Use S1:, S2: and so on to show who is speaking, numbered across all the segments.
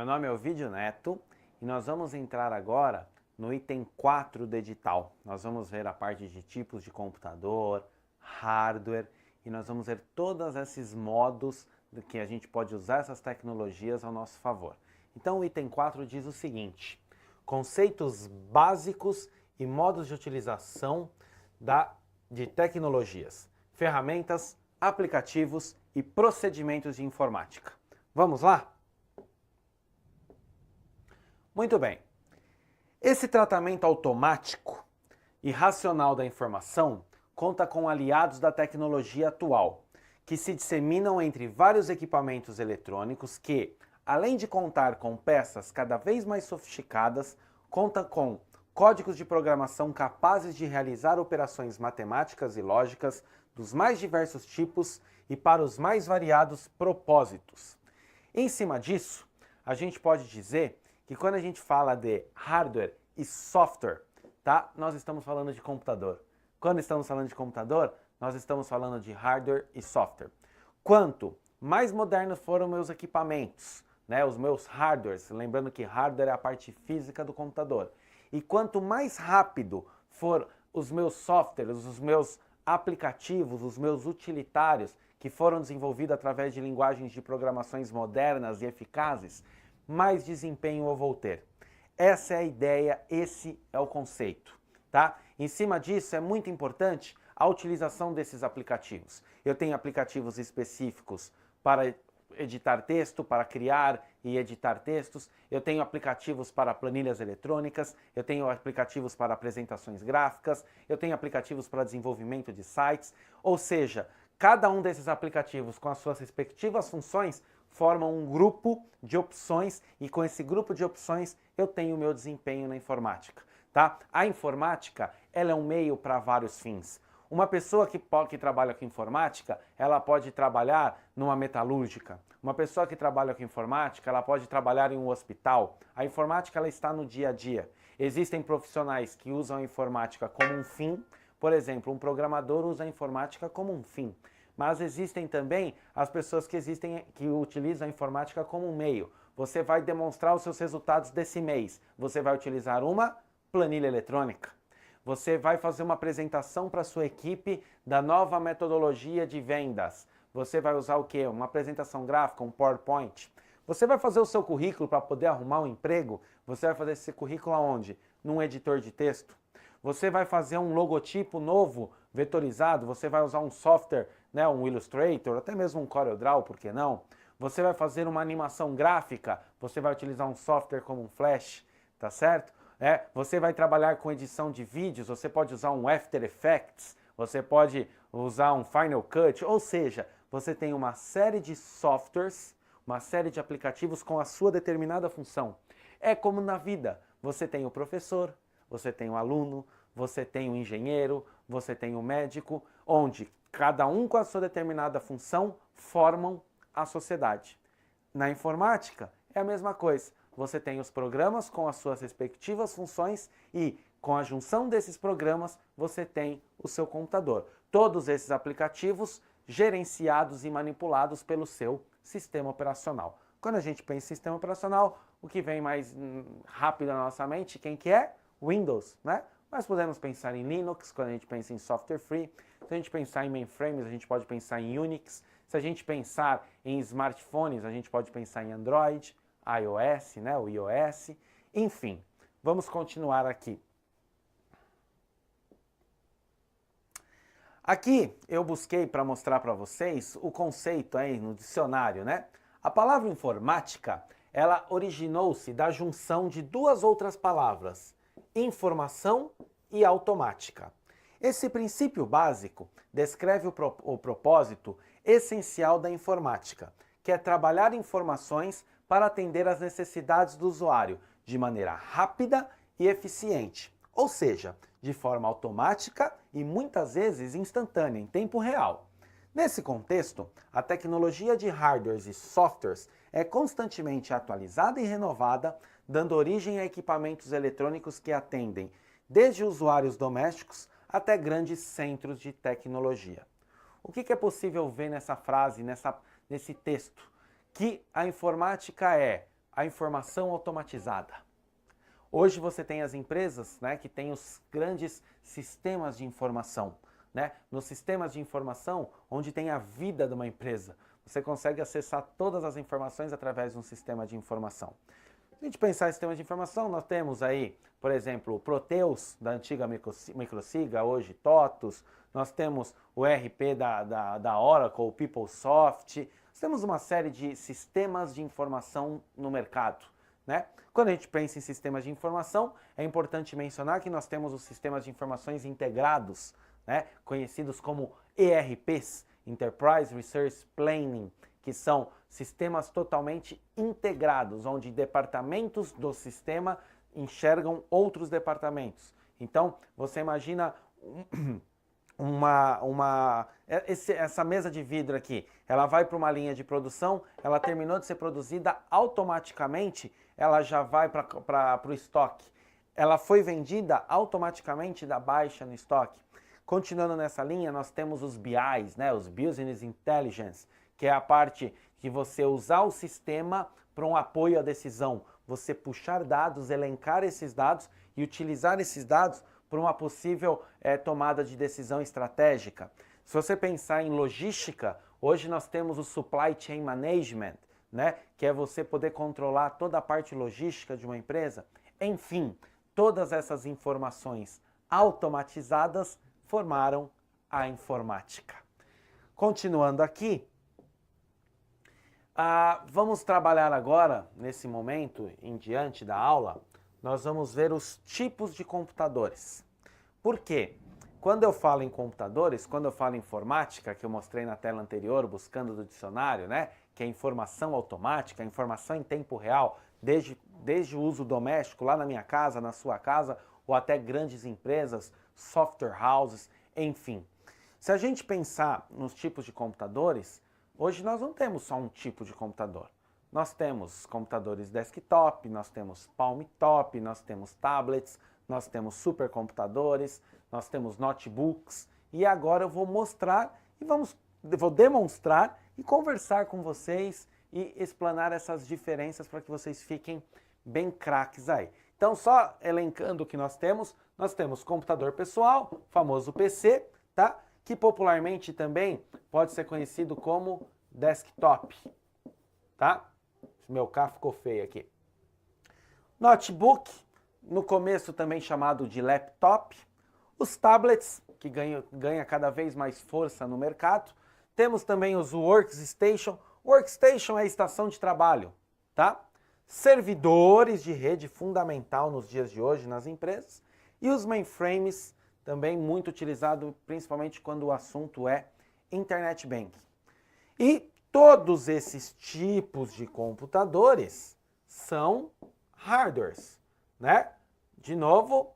S1: Meu nome é Ovidio Neto e nós vamos entrar agora no item 4 do edital. Nós vamos ver a parte de tipos de computador, hardware e nós vamos ver todos esses modos que a gente pode usar essas tecnologias ao nosso favor. Então o item 4 diz o seguinte: conceitos básicos e modos de utilização de tecnologias, ferramentas, aplicativos e procedimentos de informática. Vamos lá? Muito bem. Esse tratamento automático e racional da informação conta com aliados da tecnologia atual, que se disseminam entre vários equipamentos eletrônicos que, além de contar com peças cada vez mais sofisticadas, conta com códigos de programação capazes de realizar operações matemáticas e lógicas dos mais diversos tipos e para os mais variados propósitos. Em cima disso, a gente pode dizer que quando a gente fala de hardware e software, tá? Nós estamos falando de computador. Quando estamos falando de computador, nós estamos falando de hardware e software. Quanto mais modernos foram meus equipamentos, né, os meus hardwares, lembrando que hardware é a parte física do computador, e quanto mais rápido for os meus softwares, os meus aplicativos, os meus utilitários, que foram desenvolvidos através de linguagens de programações modernas e eficazes, mais desempenho eu vou ter. Essa é a ideia, esse é o conceito, tá? Em cima disso é muito importante a utilização desses aplicativos. Eu tenho aplicativos específicos para editar texto, para criar e editar textos. Eu tenho aplicativos para planilhas eletrônicas, eu tenho aplicativos para apresentações gráficas, eu tenho aplicativos para desenvolvimento de sites, ou seja, cada um desses aplicativos com as suas respectivas funções formam um grupo de opções e com esse grupo de opções eu tenho o meu desempenho na informática, tá? A informática, ela é um meio para vários fins. Uma pessoa que trabalha com informática, ela pode trabalhar numa metalúrgica. Uma pessoa que trabalha com informática, ela pode trabalhar em um hospital. A informática, ela está no dia a dia. Existem profissionais que usam a informática como um fim. Por exemplo, um programador usa a informática como um fim. Mas existem também as pessoas que utilizam a informática como um meio. Você vai demonstrar os seus resultados desse mês. Você vai utilizar uma planilha eletrônica. Você vai fazer uma apresentação para a sua equipe da nova metodologia de vendas. Você vai usar o quê? Uma apresentação gráfica, um PowerPoint. Você vai fazer o seu currículo para poder arrumar um emprego. Você vai fazer esse currículo aonde? Num editor de texto. Você vai fazer um logotipo novo, vetorizado. Você vai usar um software, né, um Illustrator, até mesmo um CorelDRAW, por que não? Você vai fazer uma animação gráfica. Você vai utilizar um software como um Flash, tá certo? Você vai trabalhar com edição de vídeos, você pode usar um After Effects, você pode usar um Final Cut, ou seja, você tem uma série de softwares, uma série de aplicativos com a sua determinada função. É como na vida, você tem o professor, você tem o aluno, você tem o engenheiro, você tem o médico, onde cada um com a sua determinada função formam a sociedade. Na informática é a mesma coisa. Você tem os programas com as suas respectivas funções e, com a junção desses programas, você tem o seu computador. Todos esses aplicativos gerenciados e manipulados pelo seu sistema operacional. Quando a gente pensa em sistema operacional, o que vem mais rápido na nossa mente, quem que é? Windows, né? Mas podemos pensar em Linux, quando a gente pensa em software free. Se a gente pensar em mainframes, a gente pode pensar em Unix. Se a gente pensar em smartphones, a gente pode pensar em Android, iOS, né, o iOS, enfim, vamos continuar aqui. Aqui eu busquei para mostrar para vocês o conceito aí no dicionário, né? A palavra informática, ela originou-se da junção de duas outras palavras, informação e automática. Esse princípio básico descreve o propósito essencial da informática, que é trabalhar informações para atender às necessidades do usuário de maneira rápida e eficiente, ou seja, de forma automática e muitas vezes instantânea, em tempo real. Nesse contexto, a tecnologia de hardwares e softwares é constantemente atualizada e renovada, dando origem a equipamentos eletrônicos que atendem desde usuários domésticos até grandes centros de tecnologia. O que é possível ver nessa frase, nesse texto? Que a informática é a informação automatizada. Hoje você tem as empresas, né, que têm os grandes sistemas de informação. Né? Nos sistemas de informação, onde tem a vida de uma empresa, você consegue acessar todas as informações através de um sistema de informação. Se a gente pensar em sistema de informação, nós temos aí, por exemplo, o Proteus, da antiga Microsiga, hoje TOTUS, nós temos o ERP da Oracle, o PeopleSoft, nós temos uma série de sistemas de informação no mercado. Né? Quando a gente pensa em sistemas de informação, é importante mencionar que nós temos os sistemas de informações integrados, né? Conhecidos como ERPs, Enterprise Resource Planning, que são sistemas totalmente integrados, onde departamentos do sistema enxergam outros departamentos. Então, você imagina essa mesa de vidro aqui, ela vai para uma linha de produção, ela terminou de ser produzida, automaticamente ela já vai para o estoque. Ela foi vendida, automaticamente dá baixa no estoque. Continuando nessa linha, nós temos os BIs, né, os Business Intelligence, que é a parte que você usar o sistema para um apoio à decisão. Você puxar dados, elencar esses dados e utilizar esses dados para uma possível tomada de decisão estratégica. Se você pensar em logística, hoje nós temos o Supply Chain Management, né, que é você poder controlar toda a parte logística de uma empresa. Enfim, todas essas informações automatizadas formaram a informática. Continuando aqui, vamos trabalhar agora, nesse momento em diante da aula, nós vamos ver os tipos de computadores. Por quê? Quando eu falo em computadores, quando eu falo em informática, que eu mostrei na tela anterior, buscando do dicionário, né, que é informação automática, informação em tempo real, desde o uso doméstico, lá na minha casa, na sua casa, ou até grandes empresas, software houses, enfim. Se a gente pensar nos tipos de computadores, hoje nós não temos só um tipo de computador. Nós temos computadores desktop, nós temos palmtop, nós temos tablets, nós temos supercomputadores, nós temos notebooks, e agora eu vou mostrar e vou demonstrar e conversar com vocês e explanar essas diferenças para que vocês fiquem bem craques aí. Então, só elencando o que nós temos computador pessoal, famoso PC, tá? Que popularmente também pode ser conhecido como desktop, tá? Meu K ficou feio aqui. Notebook, no começo também chamado de laptop. Os tablets, que ganha cada vez mais força no mercado. Temos também os workstation. Workstation é a estação de trabalho, tá? Servidores de rede fundamental nos dias de hoje nas empresas. E os mainframes, também muito utilizado, principalmente quando o assunto é Internet Banking. E todos esses tipos de computadores são hardwares, né? De novo,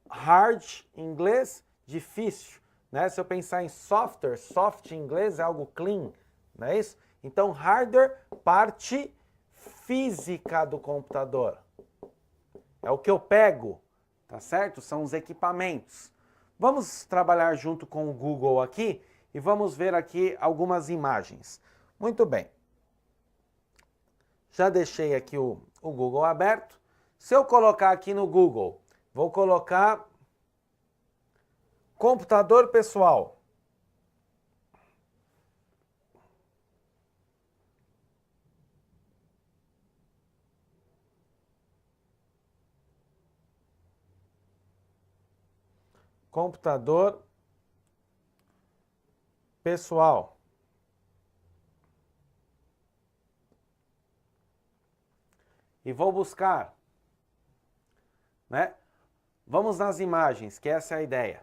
S1: hard em inglês, difícil, né? Se eu pensar em software, soft em inglês é algo clean, não é isso? Então, hardware, parte física do computador. É o que eu pego, tá certo? São os equipamentos. Vamos trabalhar junto com o Google aqui e vamos ver aqui algumas imagens. Muito bem. Já deixei aqui o Google aberto. Se eu colocar aqui no Google, vou colocar computador pessoal. Computador pessoal. E vou buscar, né? Vamos nas imagens, que essa é a ideia.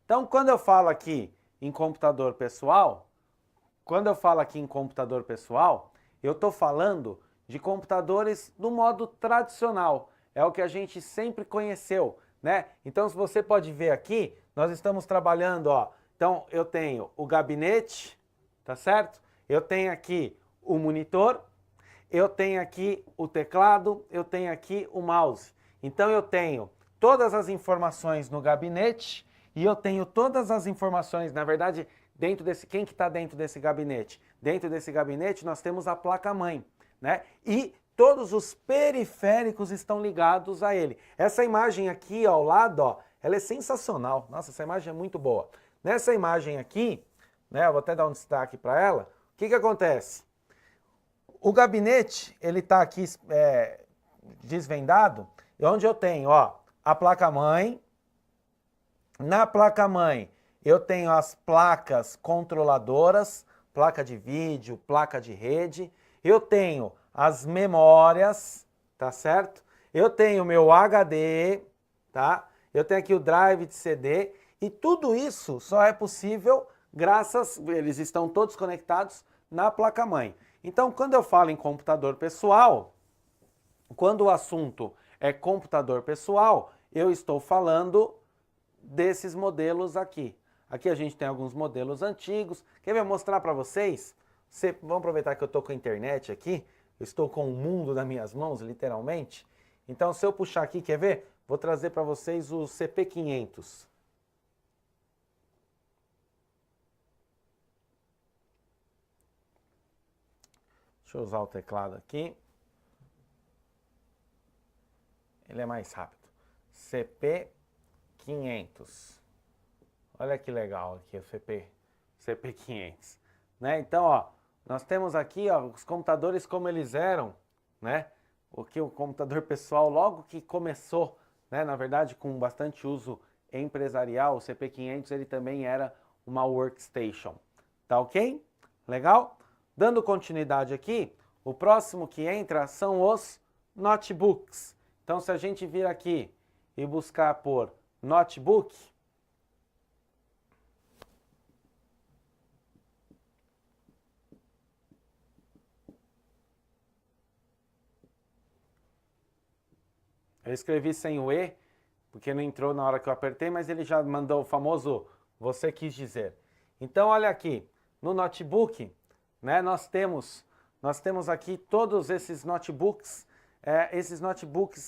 S1: Então, quando eu falo aqui em computador pessoal, eu estou falando de computadores do modo tradicional. É o que a gente sempre conheceu, né? Então, se você pode ver aqui, nós estamos trabalhando, ó. Então, eu tenho o gabinete, tá certo? Eu tenho aqui o monitor, eu tenho aqui o teclado, eu tenho aqui o mouse. Então, eu tenho todas as informações no gabinete e eu tenho todas as informações, na verdade, dentro desse, quem que está dentro desse gabinete? Dentro desse gabinete nós temos a placa-mãe, né? E todos os periféricos estão ligados a ele. Essa imagem aqui ao lado, ó, ela é sensacional. Nossa, essa imagem é muito boa. Nessa imagem aqui, né, eu vou até dar um destaque para ela. O que acontece? O gabinete, ele está aqui desvendado, e onde eu tenho, ó, a placa-mãe. Na placa-mãe, eu tenho as placas controladoras, placa de vídeo, placa de rede. Eu tenho as memórias, tá certo? Eu tenho o meu HD, tá? Eu tenho aqui o drive de CD, e tudo isso só é possível graças, eles estão todos conectados na placa-mãe. Então, quando eu falo em computador pessoal, quando o assunto é computador pessoal, eu estou falando desses modelos aqui. Aqui a gente tem alguns modelos antigos. Quer ver mostrar para vocês? Vamos aproveitar que eu estou com a internet aqui. Eu estou com o mundo nas minhas mãos, literalmente. Então, se eu puxar aqui, quer ver? Vou trazer para vocês o CP500. Deixa eu usar o teclado aqui. Ele é mais rápido. CP500. Olha que legal aqui o CP500. Né? Então, ó, nós temos aqui, ó, os computadores como eles eram, né? O computador pessoal logo que começou, né, na verdade com bastante uso empresarial, o CP500 ele também era uma workstation. Tá ok? Legal? Dando continuidade aqui, o próximo que entra são os notebooks. Então, se a gente vir aqui e buscar por notebook, eu escrevi sem o E, porque não entrou na hora que eu apertei, mas ele já mandou o famoso você quis dizer. Então, olha aqui, no notebook, né, nós temos aqui todos esses notebooks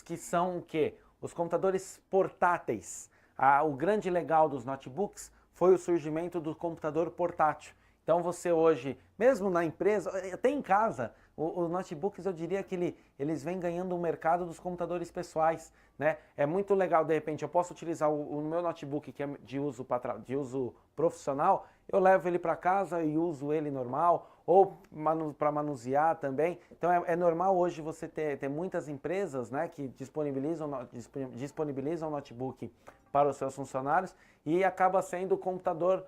S1: que são o quê? Os computadores portáteis. O grande legal dos notebooks foi o surgimento do computador portátil. Então você hoje, mesmo na empresa, até em casa, os notebooks eu diria que eles vêm ganhando o mercado dos computadores pessoais, né? É muito legal, de repente, eu posso utilizar o meu notebook que é de uso profissional, eu levo ele para casa e uso ele normal, ou para manusear também. Então é normal hoje você ter muitas empresas, né, que disponibilizam notebook para os seus funcionários e acaba sendo o computador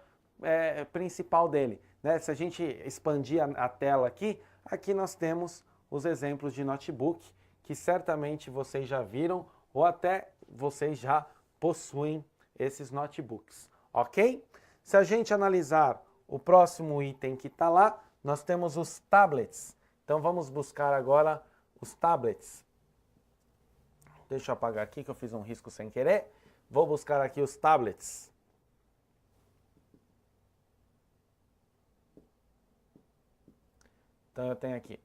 S1: principal dele. Né? Se a gente expandir a tela aqui nós temos os exemplos de notebook que certamente vocês já viram ou até vocês já possuem esses notebooks, ok? Se a gente analisar o próximo item que está lá, nós temos os tablets. Então vamos buscar agora os tablets. Deixa eu apagar aqui que eu fiz um risco sem querer. Vou buscar aqui os tablets. Então eu tenho aqui.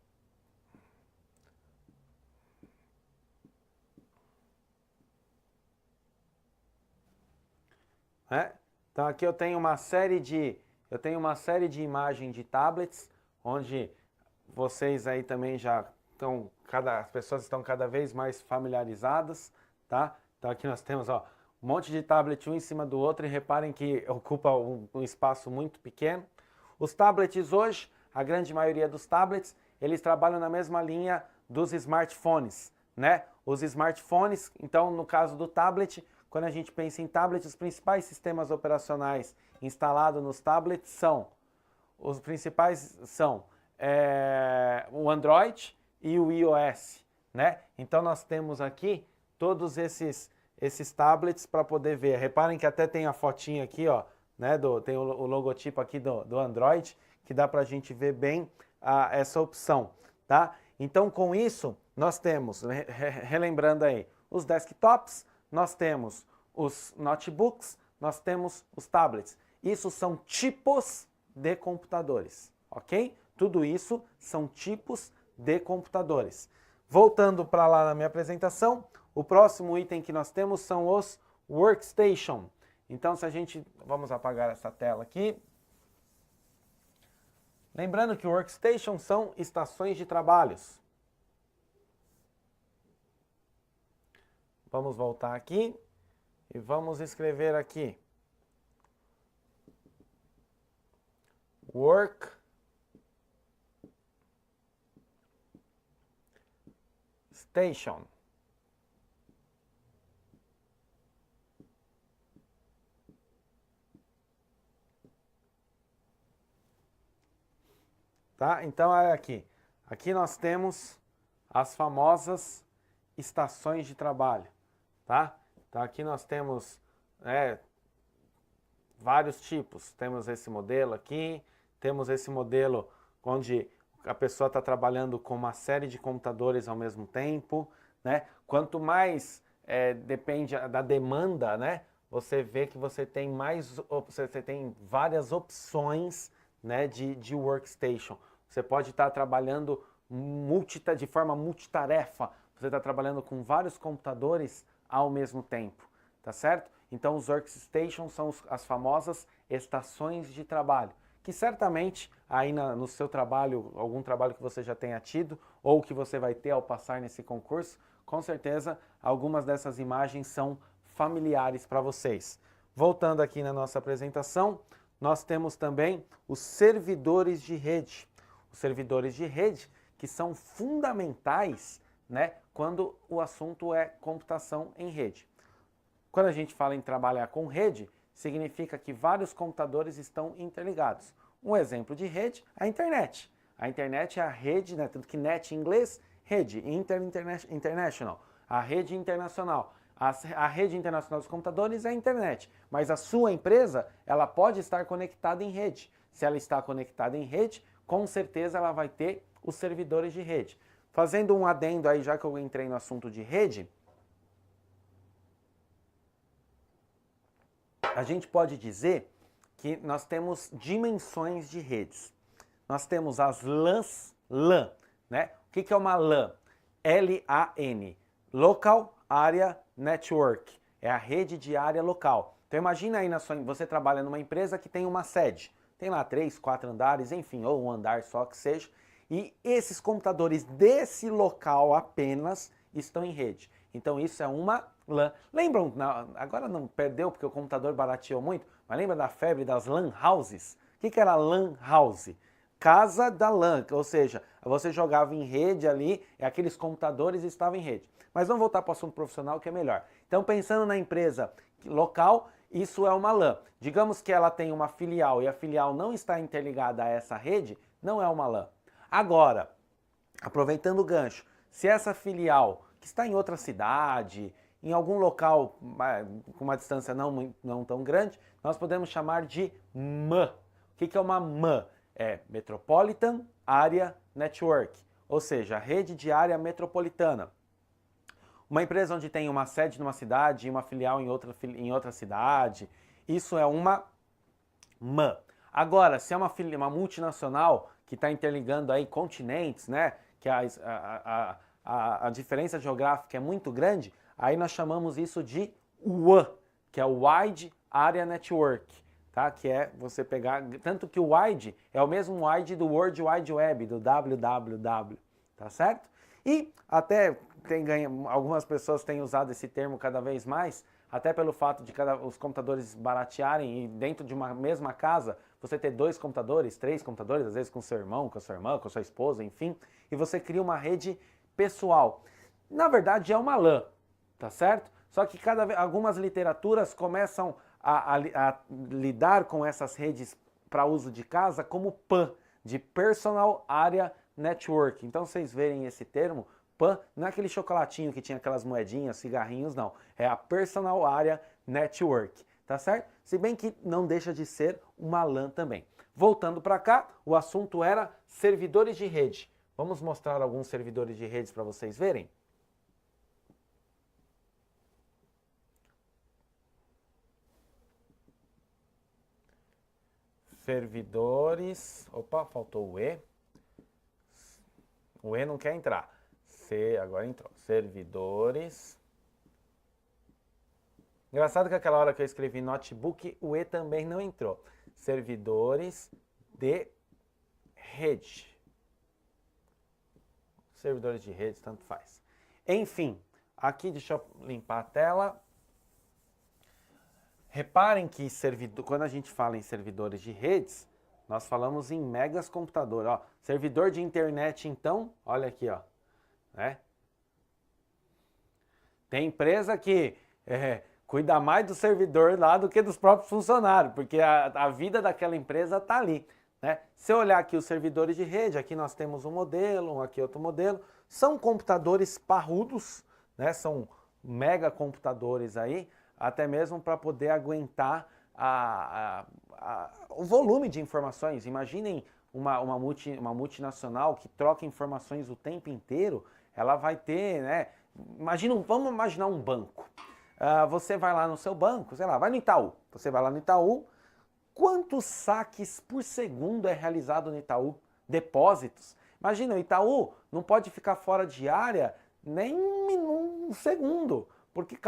S1: Então aqui eu tenho uma série de imagens de tablets, onde vocês aí também já estão, as pessoas estão cada vez mais familiarizadas, tá? Então aqui nós temos, ó, um monte de tablet um em cima do outro e reparem que ocupa um espaço muito pequeno. Os tablets hoje, a grande maioria dos tablets, eles trabalham na mesma linha dos smartphones, né? Os smartphones, então no caso do tablet, quando a gente pensa em tablet, os principais sistemas operacionais instalados nos tablets são o Android e o iOS, né? Então nós temos aqui todos esses tablets para poder ver. Reparem que até tem a fotinha aqui, ó, né? Tem o logotipo aqui do Android, que dá para a gente ver bem essa opção, tá? Então com isso nós temos, relembrando aí, os desktops, nós temos os notebooks, nós temos os tablets. Isso são tipos de computadores, ok? Tudo isso são tipos de computadores. Voltando para lá na minha apresentação, o próximo item que nós temos são os workstation. Então, vamos apagar essa tela aqui. Lembrando que workstation são estações de trabalhos. Vamos voltar aqui e vamos escrever aqui. Work Station. Tá? Então, olha aqui. Aqui nós temos as famosas estações de trabalho, tá? Então, aqui nós temos vários tipos. Temos esse modelo aqui, temos esse modelo onde a pessoa está trabalhando com uma série de computadores ao mesmo tempo, né? Quanto mais depende da demanda, né? Você vê que você tem várias opções, né, de workstation. Você pode estar trabalhando de forma multitarefa, você está trabalhando com vários computadores ao mesmo tempo, tá certo? Então os workstations são as famosas estações de trabalho, que certamente aí no seu trabalho, algum trabalho que você já tenha tido, ou que você vai ter ao passar nesse concurso, com certeza algumas dessas imagens são familiares para vocês. Voltando aqui na nossa apresentação, nós temos também os servidores de rede. Os servidores de rede que são fundamentais, né, quando o assunto é computação em rede. Quando a gente fala em trabalhar com rede, significa que vários computadores estão interligados. Um exemplo de rede, a internet. A internet é a rede, né, tanto que net em inglês, rede, international, a rede internacional. A rede internacional dos computadores é a internet, mas a sua empresa, ela pode estar conectada em rede. Se ela está conectada em rede, com certeza ela vai ter os servidores de rede. Fazendo um adendo aí, já que eu entrei no assunto de rede, a gente pode dizer que nós temos dimensões de redes. Nós temos as LANs, LAN, né? O que é uma LAN? L-A-N, Local Area Network, é a rede de área local. Então imagina aí, você trabalha numa empresa que tem uma sede, tem lá 3, 4 andares, enfim, ou um andar só que seja, e esses computadores desse local apenas estão em rede. Então isso é uma LAN. Lembram, agora não perdeu porque o computador barateou muito, mas lembra da febre das LAN houses? O que era LAN house? Casa da LAN, ou seja, você jogava em rede ali, e aqueles computadores estavam em rede. Mas vamos voltar para o assunto profissional que é melhor. Então pensando na empresa local, isso é uma LAN. Digamos que ela tem uma filial e a filial não está interligada a essa rede, não é uma LAN. Agora, aproveitando o gancho, se essa filial que está em outra cidade, em algum local com uma distância não tão grande, nós podemos chamar de MAN. O que é uma MAN? É Metropolitan Area Network, ou seja, rede de área metropolitana. Uma empresa onde tem uma sede numa cidade e uma filial em outra cidade, isso é uma MAN. Agora, se é uma multinacional que está interligando aí continentes, né, que a diferença geográfica é muito grande, aí nós chamamos isso de WAN, que é o Wide Area Network. Tá? Que é você pegar, tanto que o wide é o mesmo wide do World Wide Web, do www, tá certo? E até algumas pessoas têm usado esse termo cada vez mais, até pelo fato de os computadores baratearem e dentro de uma mesma casa você ter 2 computadores, 3 computadores, às vezes com seu irmão, com a sua irmã, com a sua esposa, enfim, e você cria uma rede pessoal. Na verdade é uma LAN, tá certo? Só que algumas literaturas começam a lidar com essas redes para uso de casa como PAN, de Personal Area Network. Então vocês verem esse termo, PAN, não é aquele chocolatinho que tinha aquelas moedinhas, cigarrinhos, não. É a Personal Area Network, tá certo? Se bem que não deixa de ser uma LAN também. Voltando para cá, o assunto era servidores de rede. Vamos mostrar alguns servidores de redes para vocês verem? Servidores, opa, faltou o E. O E não quer entrar. Agora entrou. Servidores. Engraçado que aquela hora que eu escrevi notebook, o E também não entrou. Servidores de rede. Servidores de rede, tanto faz. Enfim, aqui deixa eu limpar a tela. Reparem que quando a gente fala em servidores de redes, nós falamos em megas computador. Ó, servidor de internet, então, olha aqui, ó, né? Tem empresa que cuida mais do servidor lá do que dos próprios funcionários, porque a vida daquela empresa está ali, né? Se eu olhar aqui os servidores de rede, aqui nós temos um modelo, aqui outro modelo, são computadores parrudos, né? São mega computadores aí, até mesmo para poder aguentar o volume de informações. Imaginem uma multinacional que troca informações o tempo inteiro, ela vai ter, né? Vamos imaginar um banco. Você vai lá no seu banco, sei lá, vai no Itaú. Você vai lá no Itaú, quantos saques por segundo é realizado no Itaú? Depósitos. Imagina, o Itaú não pode ficar fora de área nem um segundo, porque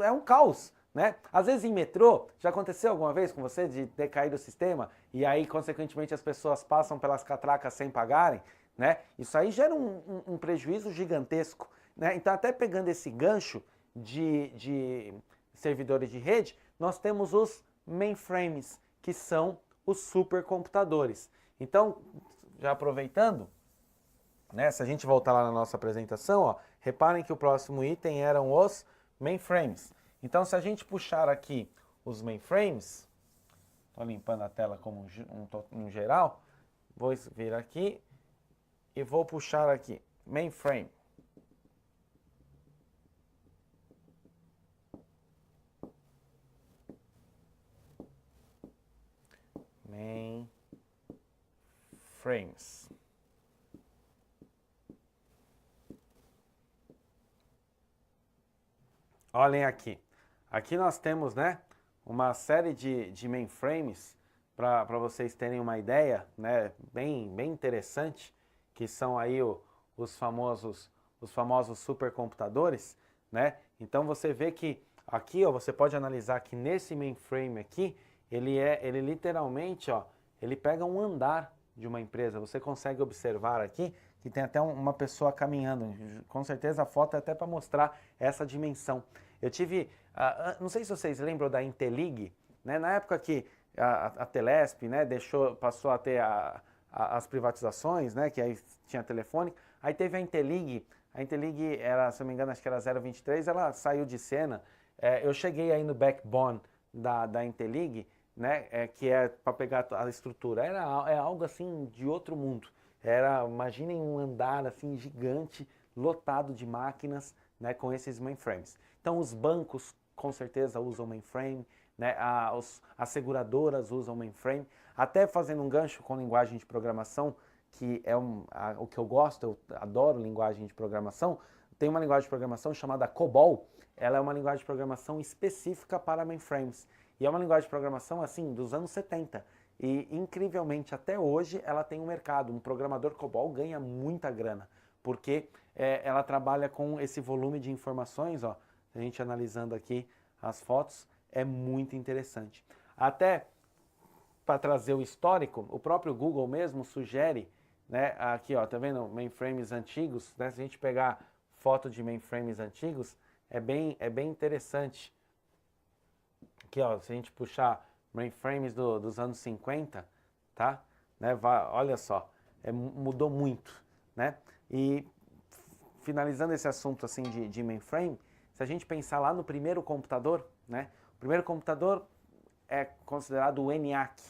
S1: é um caos, né? Às vezes em metrô, já aconteceu alguma vez com você de ter caído o sistema e aí, consequentemente, as pessoas passam pelas catracas sem pagarem, né? Isso aí gera um prejuízo gigantesco, né? Então, até pegando esse gancho de servidores de rede, nós temos os mainframes, que são os supercomputadores. Então, já aproveitando, né, se a gente voltar lá na nossa apresentação, ó, reparem que o próximo item eram os mainframes. Então, se a gente puxar aqui os mainframes, estou limpando a tela como um geral, vou vir aqui e vou puxar aqui, mainframe. Mainframes. Olhem aqui. Aqui nós temos, né, uma série de mainframes para vocês terem uma ideia, né, bem interessante, que são aí os famosos supercomputadores, né? Então você vê que aqui, ó, você pode analisar que nesse mainframe aqui, ele literalmente, ó, ele pega um andar de uma empresa. Você consegue observar aqui que tem até uma pessoa caminhando. Com certeza a foto é até para mostrar essa dimensão. Eu tive, não sei se vocês lembram da Intelig, né? Na época que a Telesp, né, passou a ter as privatizações, né, que aí tinha telefone, aí teve a Intelig era, se eu não me engano, acho que era 023, ela saiu de cena. Eu cheguei aí no backbone da Intelig, né, que é para pegar a estrutura, é algo assim de outro mundo. Imaginem um andar assim gigante, lotado de máquinas, né, com esses mainframes. Então os bancos com certeza usam mainframe, né, as seguradoras usam mainframe, até fazendo um gancho com linguagem de programação, que é o que eu gosto, eu adoro linguagem de programação. Tem uma linguagem de programação chamada COBOL, ela é uma linguagem de programação específica para mainframes, e é uma linguagem de programação assim dos anos 70. E, incrivelmente, até hoje, ela tem um mercado. Um programador COBOL ganha muita grana, porque ela trabalha com esse volume de informações, ó, a gente analisando aqui as fotos, é muito interessante. Até para trazer o histórico, o próprio Google mesmo sugere, né, aqui, ó, tá vendo, mainframes antigos, né, se a gente pegar foto de mainframes antigos, é bem interessante. Aqui, ó, se a gente puxar mainframes dos anos 50, tá? Né? Olha só, mudou muito, né? E finalizando esse assunto assim de mainframe, se a gente pensar lá no primeiro computador, né? O primeiro computador é considerado o ENIAC,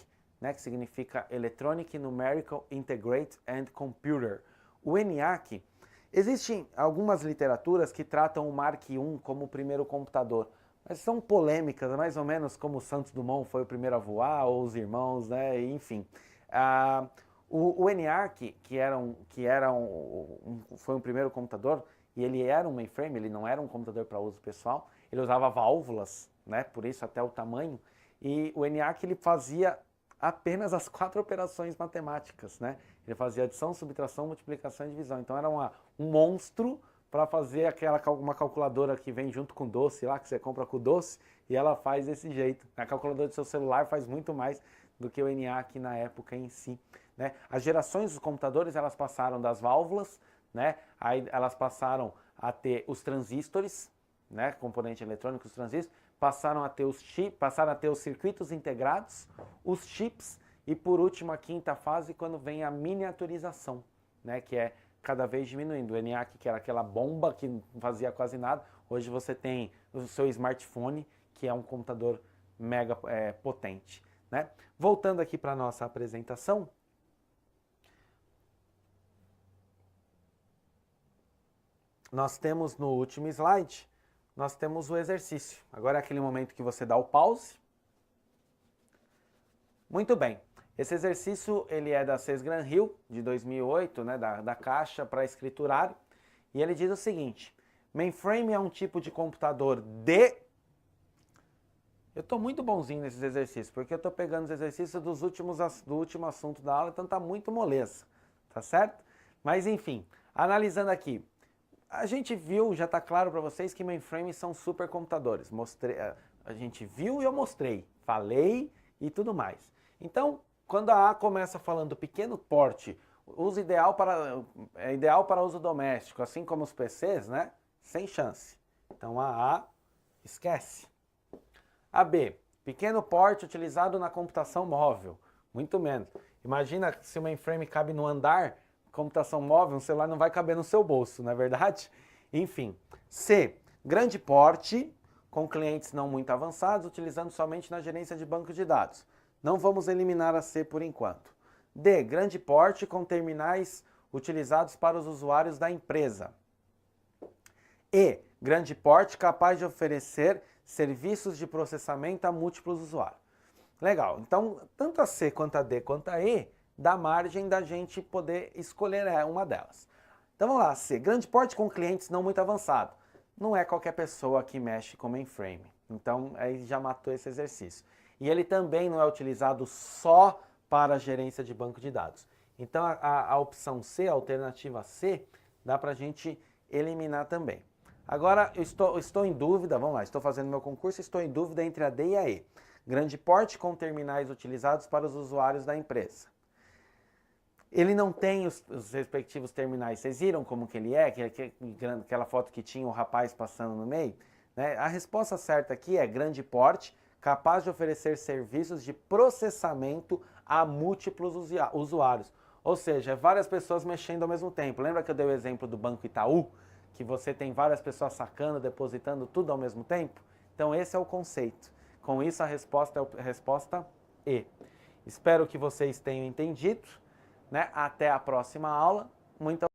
S1: né? Que significa Electronic Numerical Integrated and Computer. O ENIAC, existem algumas literaturas que tratam o Mark I como o primeiro computador, mas são polêmicas, mais ou menos como o Santos Dumont foi o primeiro a voar, ou os irmãos, né? Enfim. O ENIAC, foi um primeiro computador, e ele era um mainframe, ele não era um computador para uso pessoal, ele usava válvulas, né? Por isso até o tamanho, e o ENIAC ele fazia apenas as 4 operações matemáticas, né? Ele fazia adição, subtração, multiplicação e divisão. Então era um monstro para fazer uma calculadora que vem junto com o doce lá, que você compra com o doce, e ela faz desse jeito. A calculadora do seu celular faz muito mais do que o ENIAC na época em si, né? As gerações dos computadores, elas passaram das válvulas, né? Aí elas passaram a ter os transistores, né, componente eletrônico, os transistores, passaram a ter os circuitos integrados, os chips e por último a quinta fase quando vem a miniaturização, né, que é cada vez diminuindo. O ENIAC, que era aquela bomba que não fazia quase nada, hoje você tem o seu smartphone, que é um computador mega potente, né? Voltando aqui para a nossa apresentação, nós temos no último slide, nós temos o exercício. Agora é aquele momento que você dá o pause. Muito bem. Esse exercício ele é da Sesgran Hill, de 2008, né, da Caixa para escriturário, e ele diz o seguinte: mainframe é um tipo de computador de... Eu estou muito bonzinho nesses exercícios, porque eu estou pegando os exercícios do último assunto da aula, então está muito moleza, tá certo? Mas enfim, analisando aqui, a gente viu, já está claro para vocês que mainframes são supercomputadores. A gente viu e eu mostrei, falei e tudo mais. Então, quando a A começa falando pequeno porte, é ideal para uso doméstico, assim como os PCs, né? Sem chance. Então a A esquece. A B, pequeno porte utilizado na computação móvel, muito menos. Imagina se o mainframe cabe no andar, computação móvel, um celular não vai caber no seu bolso, não é verdade? Enfim. C, grande porte, com clientes não muito avançados, utilizando somente na gerência de banco de dados. Não vamos eliminar a C por enquanto. D, grande porte com terminais utilizados para os usuários da empresa. E, grande porte capaz de oferecer serviços de processamento a múltiplos usuários. Legal, então tanto a C quanto a D quanto a E dá margem da gente poder escolher uma delas. Então vamos lá, C, grande porte com clientes não muito avançados. Não é qualquer pessoa que mexe com mainframe, então aí já matou esse exercício. E ele também não é utilizado só para a gerência de banco de dados. Então a opção C, a alternativa C, dá para a gente eliminar também. Agora eu estou em dúvida, vamos lá, estou fazendo meu concurso, estou em dúvida entre a D e a E. Grande porte com terminais utilizados para os usuários da empresa. Ele não tem os respectivos terminais, vocês viram como que ele é? Aquela foto que tinha o rapaz passando no meio? Né? A resposta certa aqui é grande porte, capaz de oferecer serviços de processamento a múltiplos usuários. Ou seja, várias pessoas mexendo ao mesmo tempo. Lembra que eu dei o exemplo do Banco Itaú? Que você tem várias pessoas sacando, depositando tudo ao mesmo tempo? Então esse é o conceito. Com isso a resposta é a resposta E. Espero que vocês tenham entendido, né? Até a próxima aula. Muito